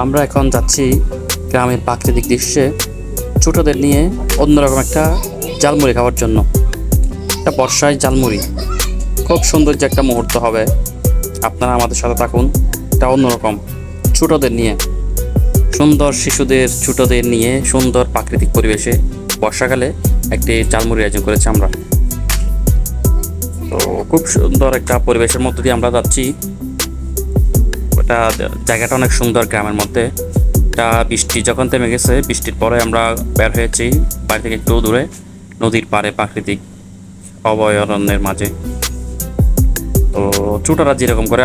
আমরা এখন যাচ্ছি গ্রামের প্রাকৃতিক দৃশ্যে ছোটদের নিয়ে অন্যরকম একটা ঝালমুড়ি খাওয়ার জন্য। একটা বর্ষায় ঝালমুড়ি খুব সৌন্দর্য একটা মুহূর্ত হবে। আপনারা আমাদের সাথে থাকুন। এটা অন্যরকম ছোটদের নিয়ে, সুন্দর শিশুদের ছোটদের নিয়ে সুন্দর প্রাকৃতিক পরিবেশে বর্ষাকালে একটি ঝালমুড়ি আয়োজন করেছি আমরা। তো খুব সুন্দর একটা পরিবেশের মধ্যে দিয়ে আমরা যাচ্ছি। ওটা জায়গাটা অনেক সুন্দর গ্রামের মধ্যে। এটা বৃষ্টি যখন থেমে গেছে, বৃষ্টির পরে আমরা বের হয়েছি বাড়ি থেকে একটু দূরে নদীর পাড়ে প্রাকৃতিক অভয়ারণ্যের মাঝে। তো ছোটরা যেরকম করে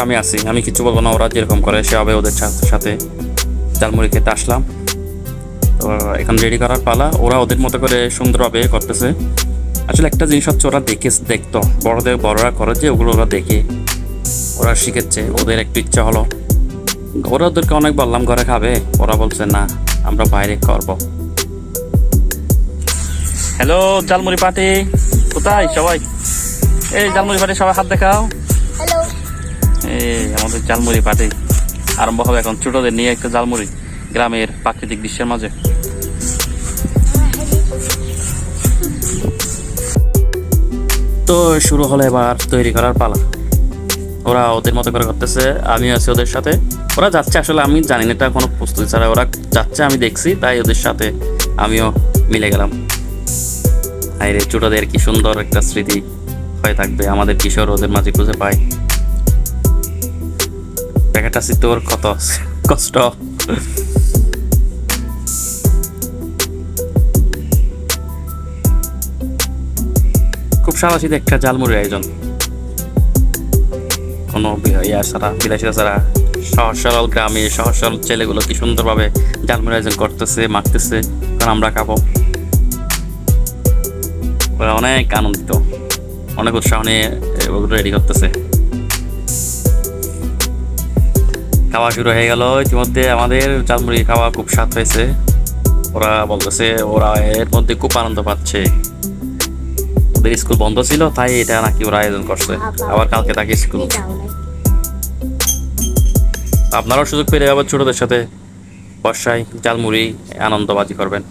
আমি কিছু বলবো না, ওরা যেরকম করে সেভাবে ওদের সাথে ঝালমুড়ি খেতে আসলাম। তো এখন রেডি করার পালা, ওরা ওদের মতো করে সুন্দরভাবে করতেছে। আসলে একটা জিনিস হচ্ছে ওরা দেখতো বড়রা করে যে ওগুলো ওরা দেখে ওরা শিখেছে, ওদের একটু ইচ্ছা হলো। ওদেরকে অনেক বললাম ঘরে খাবে, ওরা বলছে না আমরা বাইরে করবো। হ্যালো ঝালমুড়ি পার্টি, কোথায় সবাই? এই ঝালমুড়ি পার্টি সবাই হাত দেখাও। এই আমাদের ঝালমুড়ি পার্টি আরম্ভ হবে এখন ছোটদের নিয়ে একটা ঝালমুড়ি গ্রামের প্রাকৃতিক দৃশ্যের মাঝে। তো শুরু হলো এবার তৈরি করার পালা। ওরা ওদের মতো করে করতেছে, আমি আছি ওদের সাথে। ওরা যাচ্ছে, আসলে আমি জানি না এটা কোনো প্রস্তুতি ছাড়া ওরা যাচ্ছে, আমি দেখছি তাই ওদের সাথে আমিও মিলে গেলাম। আরে ছোটদের কি সুন্দর একটা স্মৃতি হয়ে থাকবে, আমাদের কিশোর ওদের মাঝে খুঁজে পাই। প্যাকেটটা তোর কত কষ্ট। খুব সাহসী একটা ঝালমুড়ির আয়োজন, কোনো বিলাসিতা ছাড়া সহজ সরল গ্রামে সহজ সরল ছেলেগুলো কি সুন্দরভাবে ঝালমুড়ি আয়োজন করতেছে, মাখতেছে, কারণ আমরা খাবো। ওরা অনেক আনন্দিত, অনেক উৎসাহ নিয়ে ওগুলো রেডি করতেছে। খাওয়া শুরু হয়ে গেল ইতিমধ্যে, আমাদের ঝালমুড়ি খাওয়া খুব স্বাদ হয়েছে। ওরা বলতেছে ওরা এর মধ্যে খুব আনন্দ পাচ্ছে। ওদের স্কুল বন্ধ ছিল তাই এটা নাকি ওরা আয়োজন করছে, আবার কালকে তাকে স্কুল। আপনারাও সুযোগ পেলে আবার ছোটদের সাথে বর্ষায় ঝালমুড়ি আনন্দবাজি করবেন।